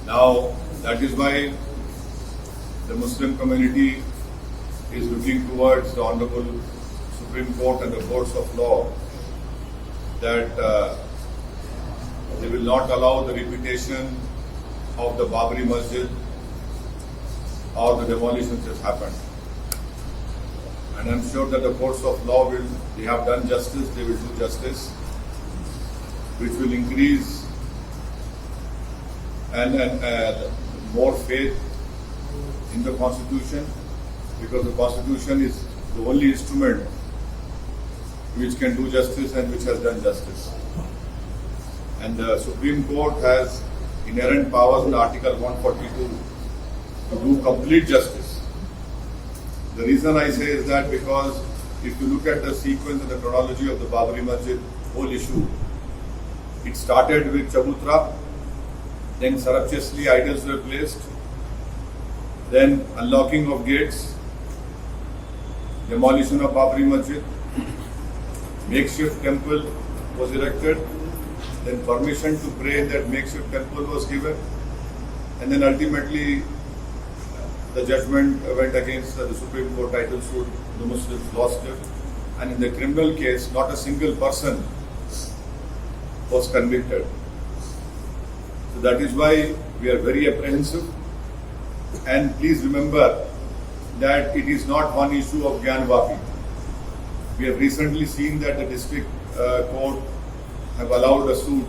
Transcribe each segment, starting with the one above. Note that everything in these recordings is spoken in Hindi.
Now, that is why the Muslim community is looking towards the Honorable Supreme Court and the courts of law that they will not allow the reputation of the Babri Masjid or the demolitions that happened. And I'm sure that the courts of law they have done justice, they will do justice, which will increase and more faith in the Constitution, because the Constitution is the only instrument which can do justice and which has done justice. And the Supreme Court has inherent powers in Article 142 to do complete justice. The reason I say is that because if you look at the sequence and the chronology of the Babri Masjid whole issue, it started with Chabutra, then surreptitiously idols were placed, then unlocking of gates, demolition of Babri Masjid, makeshift temple was erected, then permission to pray in that makeshift temple was given, and then ultimately the judgment went against the Supreme Court title suit, the Muslims lost it, and in the criminal case, not a single person was convicted. So that is why we are very apprehensive. And please remember that it is not one issue of Gyan Vapi. We have recently seen that the district court have allowed a suit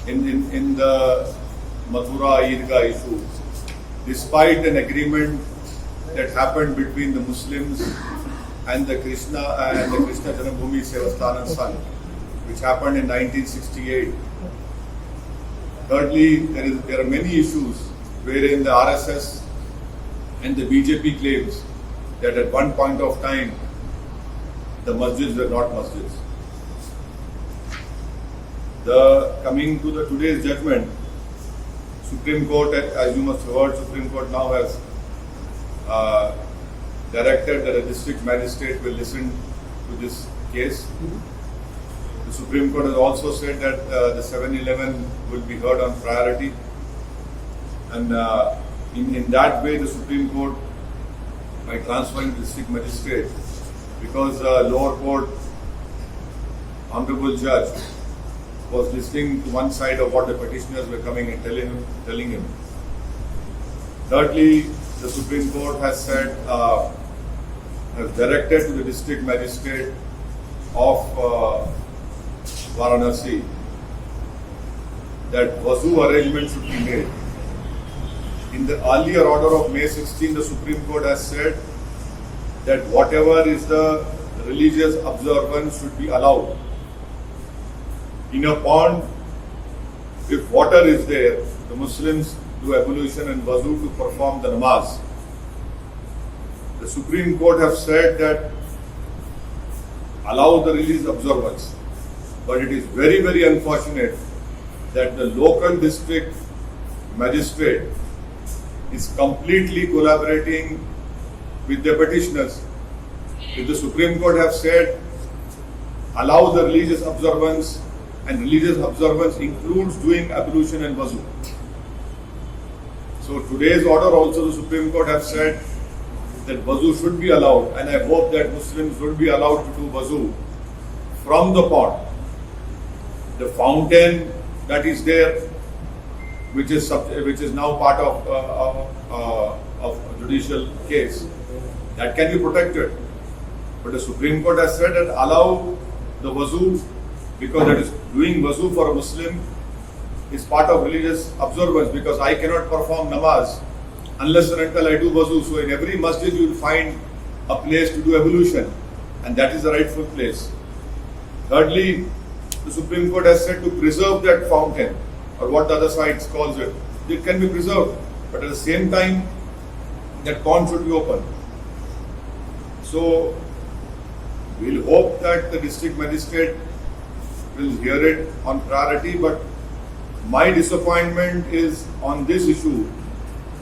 in the Mathura Eidgah issue, despite an agreement that happened between the Muslims and the Krishna Janambhoomi Sevasthanan Sangh, which happened in 1968. Thirdly, there are many issues wherein the RSS and the BJP claims that at one point of time the masjids were not masjids. Coming to today's judgment, Supreme Court, as you must have heard, Supreme Court now has directed that a district magistrate will listen to this case. The Supreme Court has also said that the 7-11 will be heard on priority, and in that way the Supreme Court, by transferring the district magistrate, because lower court honorable judge was listening to one side of what the petitioners were coming and telling him. Thirdly, the Supreme Court has said, has directed to the district magistrate of Varanasi that wazu arrangement should be made. In the earlier order of May 16, the Supreme Court has said that whatever is the religious observance should be allowed. In a pond, if water is there, the Muslims do ablution and wazu to perform the namaz. The Supreme Court have said that allow the religious observance, but it is very, very unfortunate that the local district magistrate is completely collaborating with the petitioners. If the Supreme Court have said allow the religious observance, and religious observance includes doing ablution and wazu. So today's order also the Supreme Court have said that wazu should be allowed, and I hope that Muslims will be allowed to do wazu from the pond. The fountain that is there, which is now part of a judicial case, that can be protected. But the Supreme Court has said that allow the wazu, because that is doing wazu for a Muslim is part of religious observance, because I cannot perform namaz unless and until I do wazu. So in every masjid you will find a place to do ablution, and that is the rightful place. Thirdly, the Supreme Court has said to preserve that fountain, or what the other side calls it. It can be preserved, but at the same time that pond should be open. So we'll hope that the district magistrate will hear it on priority, but my disappointment is on this issue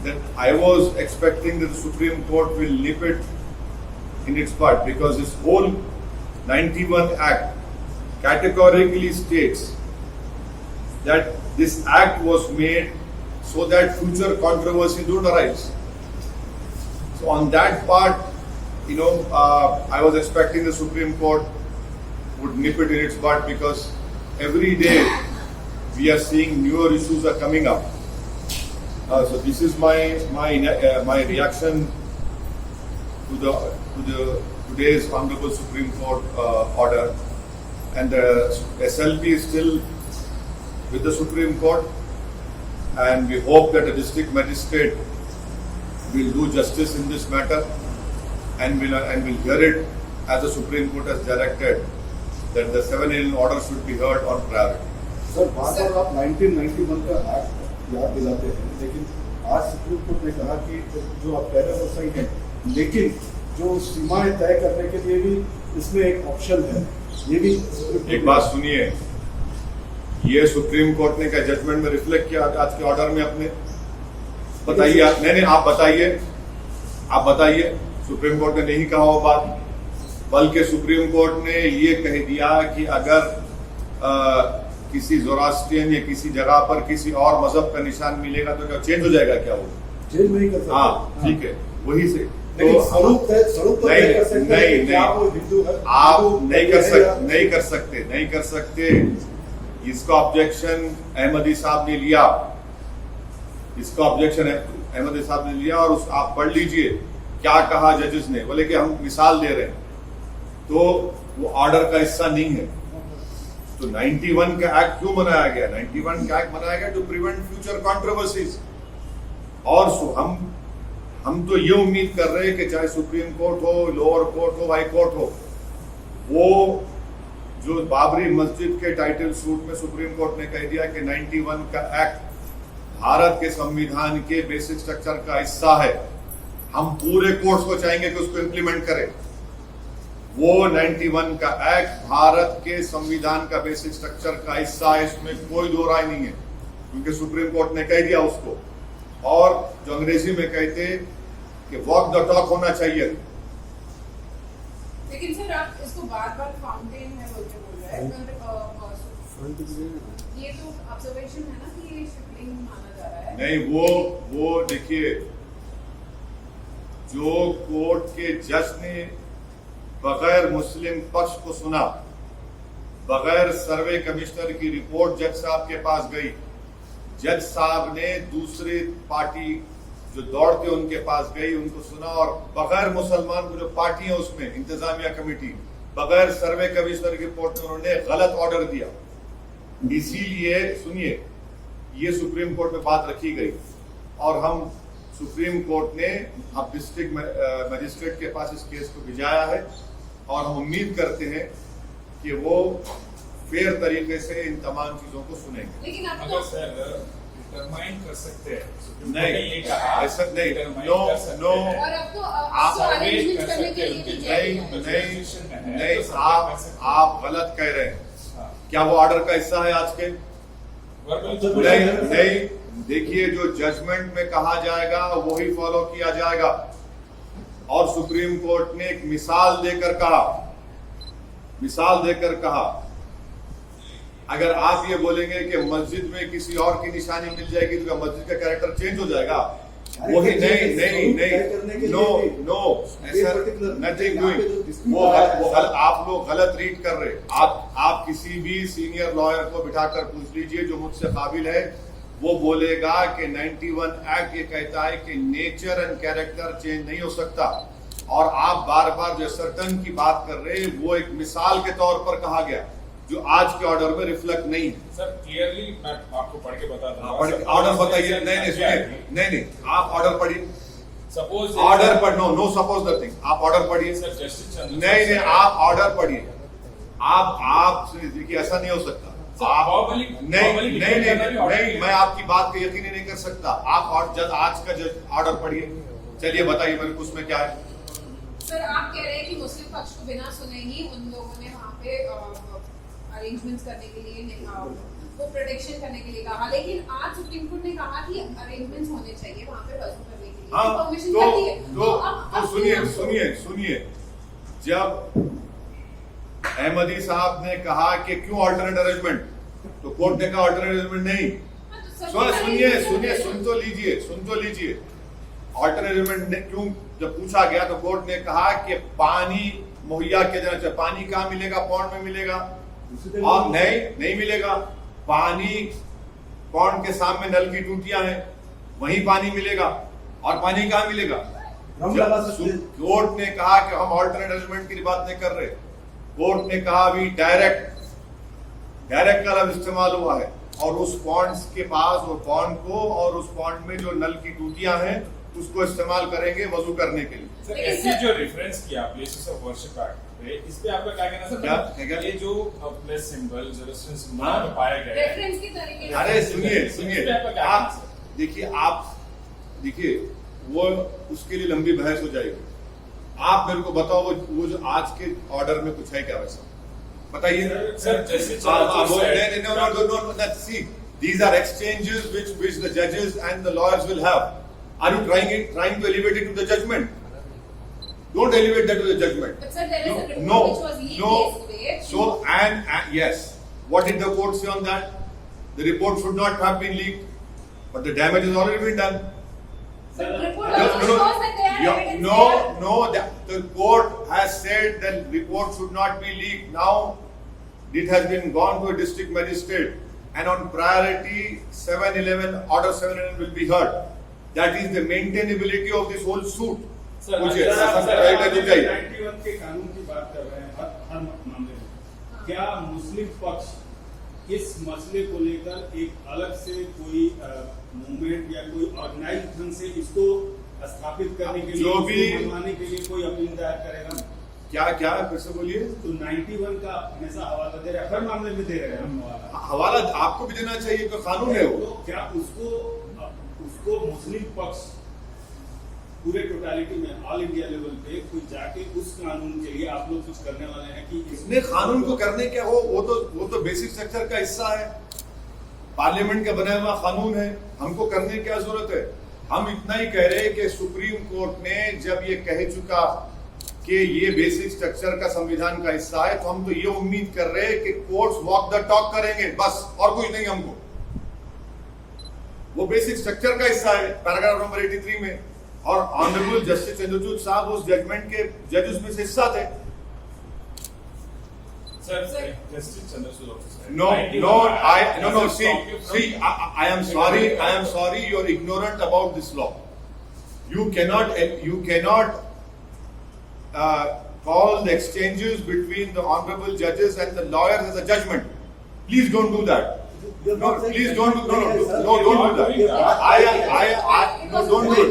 that I was expecting that the Supreme Court will nip it in its bud, because this whole 91 Act categorically states that this act was made so that future controversy don't arise. So on that part, I was expecting the Supreme Court would nip it in its bud, because every day we are seeing newer issues are coming up. So this is my reaction to today's Honorable Supreme Court order, and the SLP is still with the Supreme Court, and we hope that the district magistrate will do justice in this matter, and will hear it as the Supreme Court has directed, that the 7 order should be heard on priority. Sir बार बार आप 1991 का एक्ट याद दिलाते हैं, लेकिन आज सुप्रीम कोर्ट ने कहा कि जो आप कह रहे हो सही है, लेकिन जो सीमाएं तय करने के लिए भी इसमें एक ऑप्शन है, ये भी एक बात सुनिए, ये सुप्रीम कोर्ट ने क्या जजमेंट में रिफ्लेक्ट किया आज के ऑर्डर में अपने? बताइए आप। नहीं, आप बताइए। सुप्रीम कोर्ट ने नहीं कहा वो बात, बल्कि सुप्रीम कोर्ट ने ये कह दिया कि अगर किसी ज़ोरास्ट्रियन या किसी जगह पर किसी और मजहब का निशान मिलेगा तो क्या चेंज हो जाएगा? क्या वो चेंज नहीं कर सकते? हाँ, ठीक है, वही से। तो स्वरूप तय कर सकते हैं कि क्या वो हिंदू है? आप नहीं कर सकते। इसका ऑब्जेक्शन अहमदी साहब ने लिया, और आप पढ़ लीजिए क्या कहा जजेस ने। बोले कि हम मिसाल दे रहे हैं, तो वो ऑर्डर का हिस्सा नहीं है। तो 91 का एक्ट क्यों बनाया गया? 91 का एक्ट बनाया गया टू प्रिवेंट फ्यूचर कंट्रोवर्सीज। और हम तो ये उम्मीद कर रहे हैं कि चाहे सुप्रीम कोर्ट हो, लोअर कोर्ट हो, हाई कोर्ट हो, वो जो बाबरी मस्जिद के टाइटल सूट में सुप्रीम कोर्ट ने कह दिया कि 91 का एक्ट भारत के संविधान के बेसिक स्ट्रक्चर का हिस्सा है, हम पूरे कोर्ट्स को चाहेंगे कि उसको इंप्लीमेंट करें। वो 91 का एक्ट भारत के संविधान का बेसिक स्ट्रक्चर का हिस्सा है, इसमें कोई दो राय नहीं है, क्योंकि सुप्रीम कोर्ट ने कह दिया उसको। और जो अंग्रेजी में कहते कि वॉक द टॉक होना चाहिए। लेकिन सर आप इसको बार-बार फाउंटेन है बोल रहे हैं, ये तो ऑब्जर्वेशन है ना कि ये शिपलिंग माना जा रहा है। नहीं, वो देखिए, जो कोर्ट के जज ने बगैर मुस्लिम पक्ष को सुना, बगैर सर्वे कमिश्नर की रिपोर्ट जज साहब के पास गई, जज साहब ने दूसरी पार्टी जो दौड़ते उनके पास गई, उनको सुना, और बगैर मुसलमान को जो पार्टी है उसमें इंतजामिया कमेटी, बगैर सर्वे कमिश्नर की रिपोर्ट में उन्होंने गलत ऑर्डर दिया। इसीलिए सुनिए, ये सुप्रीम कोर्ट में बात रखी गई, और हम सुप्रीम कोर्ट ने अब डिस्ट्रिक्ट मजिस्ट्रेट के पास इस केस को भिजाया है, और हम उम्मीद करते हैं कि वो फेयर तरीके से इन तमाम चीजों को सुनेंगे। लेकिन आप अगर सर डिटरमाइन कर सकते हैं, नहीं, ये कहा ऐसा नहीं, नो, और अब तो अरेंजमेंट करने के लिए नहीं, आप गलत कह रहे हैं। क्या वो ऑर्डर का हिस्सा है आज के? नहीं, देखिए, जो जजमेंट में कहा जाएगा वही फॉलो किया जाएगा। और सुप्रीम कोर्ट ने एक मिसाल देकर कहा, अगर आप ये बोलेंगे कि मस्जिद में किसी और की निशानी मिल जाएगी तो मस्जिद का कैरेक्टर चेंज हो जाएगा? वही नहीं, नो, ऐसा नथिंग डूइंग। वो आप लोग गलत रीड कर रहे। आप किसी भी सीनियर लॉयर को बिठाकर पूछ लीजिए जो मुझसे काबिल है, वो बोलेगा कि 91 एक्ट ये कहता है कि नेचर एंड कैरेक्टर चेंज नहीं हो सकता। और आप बार बार जो सर्टन की बात कर रहे हैं, वो एक मिसाल के तौर पर कहा गया, जो आज के ऑर्डर में रिफ्लेक्ट नहीं है। सर क्लियरली मैं आपको पढ़ के बता दूंगा। ऑर्डर बताइए। नहीं, सुनिए, नहीं, आप ऑर्डर पढ़िए। सपोज ऑर्डर पढ़, नो सपोज नथिंग, आप ऑर्डर पढ़िए। सर जस्टिस नहीं, आप ऑर्डर पढ़िए। आप देखिए, ऐसा नहीं हो सकता। नहीं, मैं आपकी बात को यकीन नहीं कर सकता। आप आज का ऑर्डर पढ़िए। चलिए बताइए मेरे को उसमें क्या है। सर आप कह रहे हैं कि मुस्लिम पक्ष को बिना सुने ही उन लोगों ने वहाँ पे अरेंजमेंट्स करने के लिए, वो प्रोटेक्शन करने के लिए कहा, लेकिन आज सुप्रीम कोर्ट ने कहा कि अरेंजमेंट्स होने चाहिए वहाँ पे वजू करने के लिए, परमिशन कर दी है। तो सुनिए, जब अहमदी साहब ने कहा कि क्यों अल्टरनेट अरेंजमेंट, तो कोर्ट ने कहा अल्टरनेट अरेंजमेंट नहीं। सुन तो लीजिए ऑल्टरनेट अरेंजमेंट ने क्यों जब पूछा गया तो कोर्ट ने कहा कि पानी मुहैया किया जाना चाहिए। पानी कहाँ मिलेगा? पौंड में मिलेगा? और नहीं मिलेगा। पानी पौंड के सामने नल की टूटियां हैं, वहीं पानी मिलेगा। और पानी कहाँ मिलेगा? कोर्ट ने कहा कि हम ऑल्टरनेट अरेंजमेंट की बात नहीं कर रहे। कोर्ट ने कहा अभी डायरेक्ट का लफ्ज इस्तेमाल हुआ है और उस पॉन्ड्स के पास वो पॉन्ड को और उस पॉन्ड में जो नल की टूटियां हैं उसको इस्तेमाल करेंगे वजू करने के लिए। सर ऐसे जो रेफरेंस किया प्लेसेस ऑफ वर्शिप एक्ट पे, इस पे आपका क्या कहना सर? क्या? ये जो प्लेस सिंबल जेरूसलम सिंबल में पाया गया है, रेफरेंस की तरीके से अरे सुनिए इस पे आपका क्या कहना आप सर? देखिए वो उसके लिए लंबी बहस हो जाएगी। आप मेरे को बताओ वो जो आज के ऑर्डर में कुछ है क्या वैसा बताइए। सर जैसे See, these are exchanges which the judges and the lawyers will have. Are you trying to elevate it to the judgment? Don't elevate that to the judgment. But sir, there is a report No, which was leaked no. yesterday. So and yes, what did the court say on that? The report should not have been leaked, but the damage has already been done. But the report also shows that there are evidence there. The court has said that report should not be leaked. Now it has been gone to a district magistrate, and on priority 711 order 711 will be heard. That is the maintainability of this whole suit. Sir, कुछ सर, ऐसा सर, राइट है तो चाहिए। 91 के कानून की बात कर रहे हैं हर मामले में। क्या मुस्लिम पक्ष इस मसले को लेकर एक अलग से कोई मूवमेंट या कोई ऑर्गेनाइज ढंग से इसको स्थापित करने के लिए, जो भी- इसको मनवाने के लिए कोई अपील दायर करेगा? क्या फिर से बोलिए। तो 91 का हमेशा हवाला दे रहे हैं, हर मामले में दे रहे हैं हम हवाला। हवाला आपको भी देना चाहिए, तो कानून है वो। तो क्या उसको मुस्लिम पक्ष पूरे टोटालिटी में ऑल इंडिया लेवल पे कोई जाके उस कानून के लिए आप लोग कुछ करने वाले हैं कि इसमें कानून को करने क्या हो, वो तो बेसिक स्ट्रक्चर का हिस्सा है, पार्लियामेंट का बनाया हुआ कानून है। हमको करने की क्या जरूरत है? हम इतना ही कह रहे हैं कि सुप्रीम कोर्ट ने जब ये कह चुका कि ये बेसिक स्ट्रक्चर का संविधान का हिस्सा है, तो हम तो ये उम्मीद कर रहे हैं कि कोर्ट्स वॉक द टॉक करेंगे, बस और कुछ नहीं। हमको वो बेसिक स्ट्रक्चर का हिस्सा है पैराग्राफ नंबर 83 में, और ऑनरेबल जस्टिस चंद्रचूड़ साहब उस जजमेंट के जज उसमें से हिस्सा थे। Sir justice Chandrachud officer No. See, I am sorry. You are ignorant about this law. You cannot call the exchanges between the honorable judges and the lawyers as a judgment. Please don't do that. No, please don't do that. Don't do that. No, don't do it.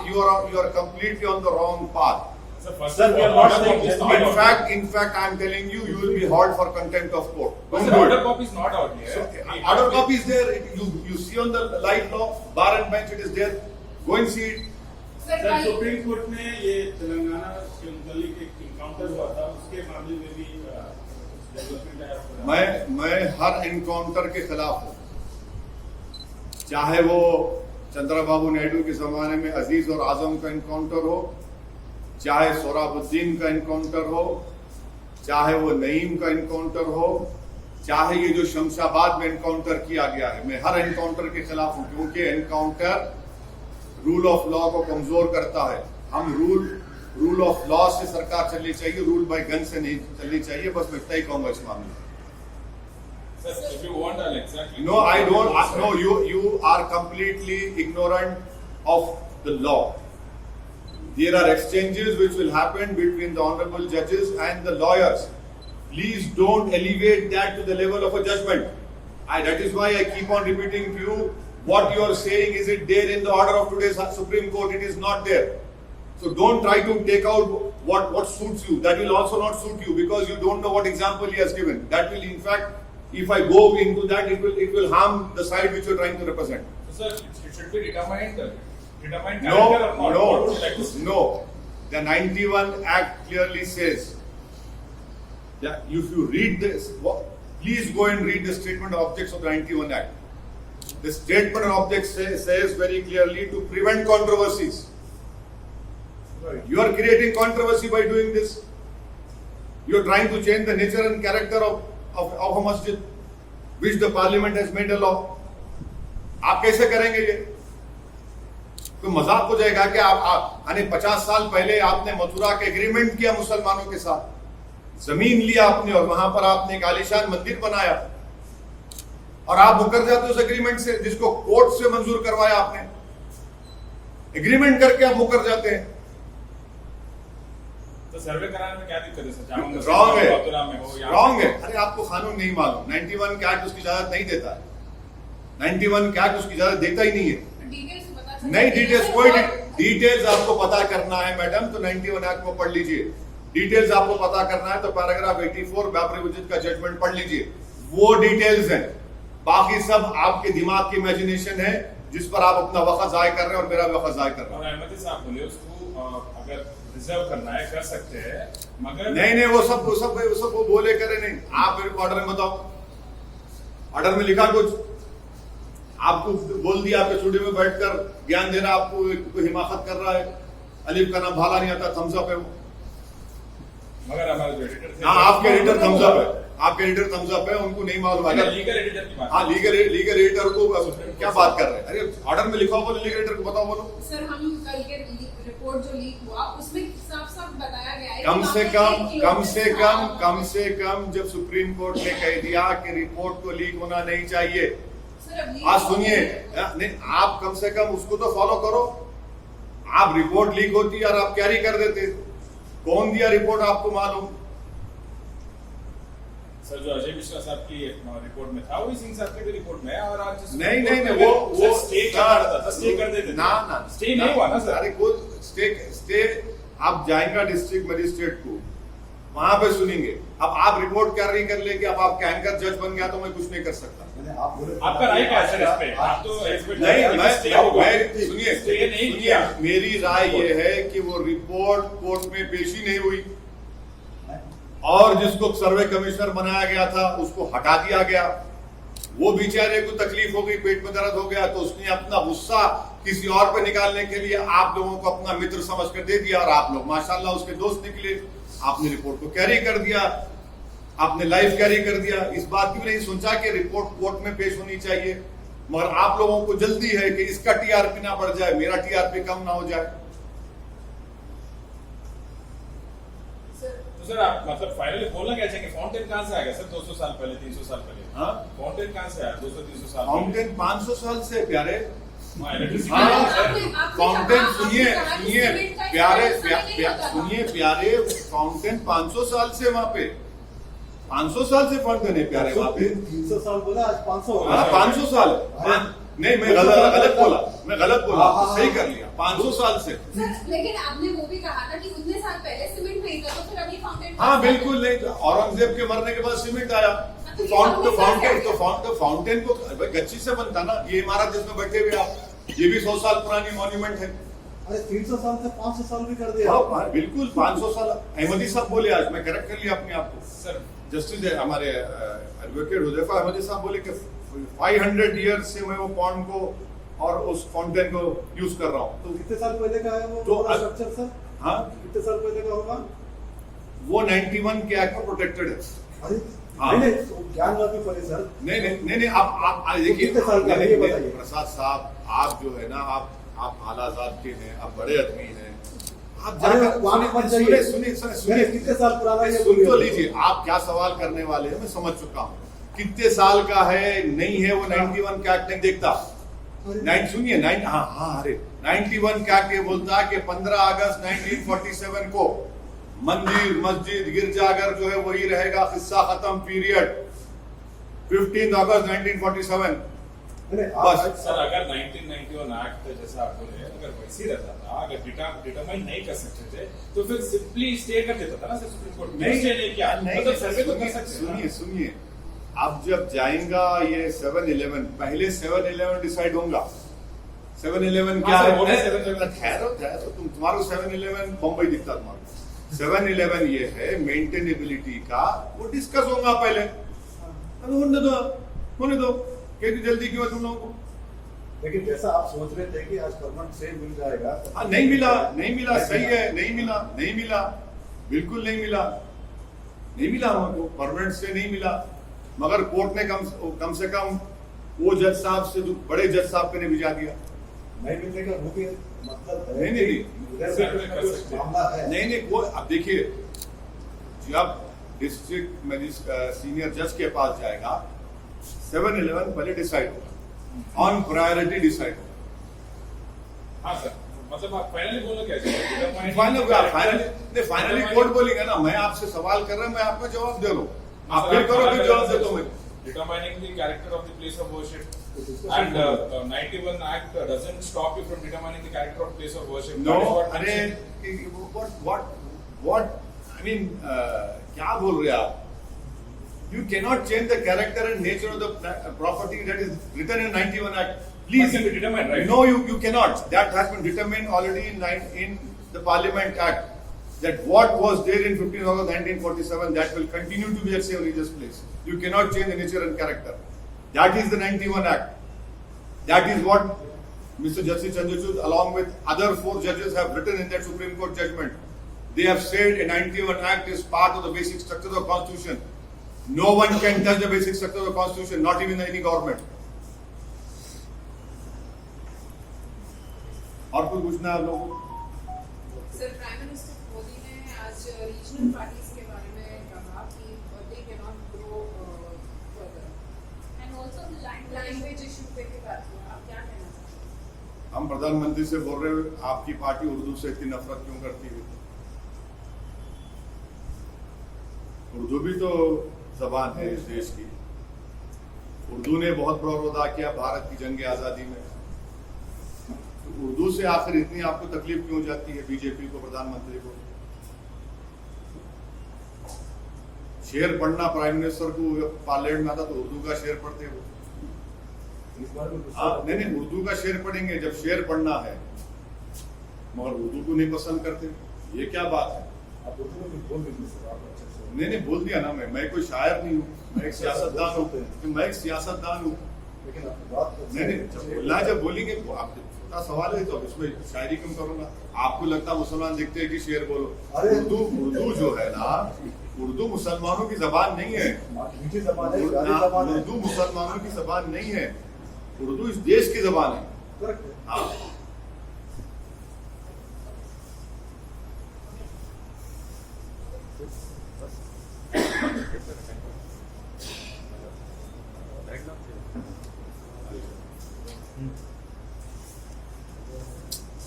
You are completely on the wrong path. Sir first Sir, we are not saying is not out. In fact, I am telling you, you will be hauled for contempt of court. But Don't sir, do order it. copy is not out here. So, order copy is there. You see on the live law, bar and bench, it is there. Go and see it. Sir, sir कल सुप्रीम कोर्ट में ये तेलंगाना के मुतालिक एक इनकाउंटर हुआ था, उसके मामले में भी डेवलपमेंट आया। मैं हर एनकाउंटर के खिलाफ हूँ, चाहे वो चंद्रबाबू नायडू के जमाने में अजीज और आजम का एनकाउंटर हो, चाहे सोहराबुद्दीन का एनकाउंटर हो, चाहे वो नईम का एनकाउंटर हो, चाहे ये जो शमशाबाद में एनकाउंटर किया गया है। मैं हर एनकाउंटर के खिलाफ हूँ, क्योंकि एनकाउंटर रूल ऑफ लॉ को कमजोर करता है। हम रूल ऑफ लॉ से सरकार चलनी चाहिए, रूल बाय गन से नहीं चलनी चाहिए। बस मैं इतना ही कहूंगा इस मामले में। Sir, if you want, I'll exactly. No, I don't. No, you are completely ignorant of the law. There are exchanges which will happen between the honorable judges and the lawyers. Please don't elevate that to the level of a judgment. That is why I keep on repeating to you, what you are saying, is it there in the order of today's Supreme Court? It is not there. So don't try to take out what suits you. That will also not suit you, because you don't know what example he has given. That will, in fact, if I go into that, it will harm the side which you are trying to represent. So, sir, it should be determined character or not? What would you like to say? No. The 91 Act clearly says that if you read this, please go and read the statement of objects of the 91 Act. The statement of objects says very clearly to prevent controversies. You are creating controversy by doing this. You are trying to change the nature and character of a masjid. which the parliament has made a law. आप कैसे करेंगे ये? तो मजाक हो जाएगा कि आप यानी 50 साल पहले आपने मथुरा के एग्रीमेंट किया मुसलमानों के साथ, जमीन लिया आपने और वहां पर आपने एक आलीशान मंदिर बनाया, और आप मुकर जाते उस एग्रीमेंट से जिसको कोर्ट से मंजूर करवाया आपने। एग्रीमेंट करके आप मुकर जाते हैं। तो सर्वे कराने में क्या दिक्कत है सर? जहाँ मस्जिद रॉन्ग है, मथुरा में हो या रॉन्ग है। अरे आपको कानून नहीं मालूम, 91 का एक्ट उसकी इजाजत नहीं देता है, 91 का एक्ट उसकी इजाजत देता ही नहीं है। डिटेल्स पता चल नहीं, सकती है। डिटेल्स कोई डिटेल्स आपको पता करना है मैडम तो 91 एक्ट को पढ़ लीजिए। डिटेल्स आपको पता करना है तो पैराग्राफ 84 बाबरी मस्जिद का जजमेंट पढ़ लीजिए, वो डिटेल्स हैं। बाकी सब आपके दिमाग की इमेजिनेशन है जिस पर आप अपना वक्त जाया कर रहे हैं और मेरा भी वक्त जाया कर रहा हूं। और अहमदी साहब बोले उसको अगर रिजर्व करना है कर सकते हैं, मगर नहीं वो सब वो बोले करे नहीं। आप मेरे को ऑर्डर में बताओ, ऑर्डर में लिखा कुछ? आपको बोल दिया आपके स्टूडियो में बैठकर ज्ञान देना, आपको हिमाकत कर रहा है। अलीफ का नाम भाला नहीं आता, थम्स अप है वो। मगर हमारे जो एडिटर थे, हाँ, आपके एडिटर थम्स अप है, आपके एडिटर थम्स अप है, उनको नहीं मालूम है। लीगल एडिटर की बात हाँ, लीगल एडिटर को क्या बात कर रहे हैं? अरे ऑर्डर में लिखा हो, बोलो लीगल एडिटर को बताओ, बोलो। सर हम कल के रिपोर्ट जो लीक हुआ उसमें साफ साफ बताया गया है कम कि से वहाँ कम पे एक कम से कम था। कम से कम जब सुप्रीम कोर्ट ने कह दिया कि रिपोर्ट को लीक होना नहीं चाहिए, सर अब लीक आज हो सुनिए, गया। नहीं आप कम से कम उसको तो फॉलो करो। आप रिपोर्ट लीक होती और आप कैरी कर देते, कौन दिया रिपोर्ट आपको मालूम? सर जो अजय मिश्रा साहब की रिपोर्ट में था, वही सिंह साहब की भी रिपोर्ट में है। और आज जिस नहीं रिपोर्ट नहीं में वो स्टे कर था, स्टे कर देते थे। ना ना स्टे नहीं हुआ ना सर। अरे कोई स्टे आप जाएंगे डिस्ट्रिक्ट मजिस्ट्रेट को, वहां पे सुनेंगे। अब आप रिपोर्ट कैरी कर ले कि अब आप कैंकर जज बन गया तो मैं कुछ नहीं कर सकता। आपका राय क्या है सर इस पे? आप तो एक्सपर्ट नहीं, हैं, स्टे होगा। मैं सुनिए, स्टे नहीं किया। मेरी राय ये है कि वो रिपोर्ट कोर्ट में पेशी नहीं हुई और जिसको सर्वे कमिश्नर बनाया गया था उसको हटा दिया गया। वो बेचारे को तकलीफ हो गई, पेट में दर्द हो गया, तो उसने अपना गुस्सा किसी और पे निकालने के लिए आप लोगों को अपना मित्र समझकर दे दिया, और आप लोग माशाल्लाह उसके दोस्त निकले। आपने रिपोर्ट को कैरी कर दिया, आपने लाइव कैरी कर दिया। इस बात की भी नहीं सोचा कि रिपोर्ट कोर्ट में पेश होनी चाहिए, मगर आप लोगों को जल्दी है कि इसका टीआरपी ना बढ़ जाए, मेरा टीआरपी कम ना हो जाए। तो सर आप मतलब फाइनली बोलना क्या चाहेंगे? फाउंटेन कहां से आएगा सर? 200 साल पहले, 300 साल पहले? हाँ, फाउंटेन कहां से आया 200-300 साल? फाउंटेन 500 साल से प्यारे। हाँ, इलेक्ट्रिसिटी हाँ, नहीं है सर। फाउंटेन आपने सुनिए कहा कि सुनिए सीमेंट का प्यारे इस्तेमाल नहीं होता था। सुनिए प्यारे, फाउंटेन 500 साल से वहां पे 500 साल से फाउंटेन है प्यारे वहां पे। 300 साल बोला, आज 500 हो हाँ, गया। 500 साल। नहीं, मैं गलत बोला, मैं गलत बोला, हाँ, हाँ, सही हाँ। कर लिया, 500 साल से। सर लेकिन आपने वो भी कहा था कि उतने साल पहले सीमेंट नहीं था, तो फिर अभी फाउंटेन हाँ बिल्कुल नहीं, औरंगजेब के मरने के बाद सीमेंट आया, तो फाउंटेन को गच्ची से बनता ना। ये इमारत जिसमें बैठे हुए आप, ये भी 100 साल पुरानी मॉन्यूमेंट है। अरे 300 साल से 500 साल भी कर दिया। हाँ, बिल्कुल 500 साल। अहमदी साहब बोले, आज मैं करेक्ट कर लिया अपने आप को। सर जस्टिस हमारे एडवोकेट हुदैफा अहमदी साहब बोले कि 500 ईयर्स से मैं वो पॉन्ड को और उस फाउंटेन को यूज कर रहा हूँ। तो कितने साल पहले का है वो तो स्ट्रक्चर सर? हाँ, कितने साल पहले का होगा? वो 91 के एक्ट में प्रोटेक्टेड है। अरे हाँ। नहीं नहीं, तो ज्ञान वापी पड़े सर। नहीं आप देखिए, कितने साल का है ये बताइए। प्रसाद साहब, आप जो है ना, आप आलाजाद के हैं, आप बड़े आदमी हैं, आप अरे जाकर वहाँ नहीं पहुंच जाइए। सुनिए कितने साल पुराना है ये सुन तो बोलिए। लीजिए, आप क्या सवाल करने वाले हैं मैं समझ चुका हूँ। कितने साल का है नहीं है वो 91 का एक्ट नहीं देखता। सुनिए, अरे 91 का एक्ट ये बोलता है कि 15 अगस्त 1947 को मंदिर मस्जिद गिरजाघर जो है वही रहेगा, किस्सा खत्म, पीरियड। 15 अगस्त 1947 बस। सर अगर 1991 एक्ट जैसा आप बोले, अगर वैसे ही रहता था, अगर डिटरमाइन नहीं कर सकते थे तो फिर सिंपली स्टे कर देता था ना सर सुप्रीम कोर्ट। नहीं स्टे नहीं किया, मतलब सर्वे तो कर सकते हैं ना। सुनिए, अब जब जाएगा ये 7-11, पहले 7-11 डिसाइड होगा। 7-11 क्या हाँ, है? सर, बोले 7-11 ठहरो तुम्हारा 7-11 बम्बई दिखता तुम्हारा। 7-11 ये है मेंटेनेबिलिटी का, वो डिस्कस होगा पहले। होने दो कितनी जल्दी क्यों है तुम लोगों को? लेकिन जैसा आप सोच रहे थे कि आज परमानेंट से मिल जाएगा। हाँ, नहीं मिला, सही है, नहीं मिला, बिल्कुल नहीं मिला हमको, परमानेंट से नहीं मिला। मगर कोर्ट ने कम से कम वो जज साहब से बड़े जज साहब को ने भिजा दिया। नहीं मिलने का वो भी मतलब है नहीं, कि इधर मामला है। नहीं वो अब देखिए, जब डिस्ट्रिक्ट सीनियर जज के पास जाएगा 7-11 पहले डिसाइड होगा, ऑन प्रायोरिटी डिसाइड होगा। हाँ सर, मतलब आप फाइनली बोलो क्या चाहिए? फाइनली कोर्ट बोलेंगे ना। मैं आपसे सवाल कर रहा हूं, मैं आपका जवाब दे रहा हूं, आप फिर करो, फिर जवाब देता हूं मैं। Determining the character of the place of worship, and 91 Act doesn't stop you from determining the character of place of worship. No, That is what अरे mentioned. what I mean, क्या बोल रहे आप? You cannot change the character and nature of the property that is written in 91 Act. Please, That can be determined, right? No, you cannot. That has been determined already in the Parliament Act. That what was there in 15 August 1947, that will continue to be a safe religious place. You cannot change the nature and character. That is the 91 Act. That is what Mr. Justice Chandrachud, along with other 4 judges, have written in that Supreme Court judgment. They have said a 91 Act is part of the basic structure of the Constitution. No one can touch the basic structure of the Constitution, not even any government. और कुछ पूछना है आप लोगों को? सर, प्राइम मिनिस्टर मोदी ने आज रीजनल पार्टीज के बारे में कहा कि they can not grow further, and also language issue पे भी बात हुई। आप क्या कहना चाहते हैं? हम प्रधानमंत्री से बोल रहे हैं, आपकी पार्टी उर्दू से इतनी नफरत क्यों करती है? उर्दू भी तो जबान है इस देश की। उर्दू ने बहुत बड़ा अदा किया भारत की जंग आजादी में। तो उर्दू से आखिर इतनी आपको तकलीफ क्यों जाती है बीजेपी को, प्रधानमंत्री को? शेर पढ़ना प्राइम मिनिस्टर को पार्लियामेंट में आता तो उर्दू का शेर पढ़ते हो। नहीं, उर्दू का शेर पढ़ेंगे जब शेर पढ़ना है, मगर उर्दू को नहीं पसंद करते। ये क्या बात है? आप उर्दू में भी बोल दीजिए सर, आप अच्छे से। नहीं बोल दिया ना। मैं कोई शायर नहीं हूँ, मैं एक सियासतदान हूँ। लेकिन आपकी बात नहीं, जब बोलेंगे आप छोटा सवाल है तो इसमें शायरी क्यों करूंगा? आपको लगता है मुसलमान दिखते हैं कि शेर बोलो? उर्दू जो है ना, उर्दू मुसलमानों की जबान नहीं है। मीठी जबान है, प्यारी जबान है। उर्दू मुसलमानों की जबान नहीं है, उर्दू इस देश की जबान है। करेक्ट है। हाँ, Right now?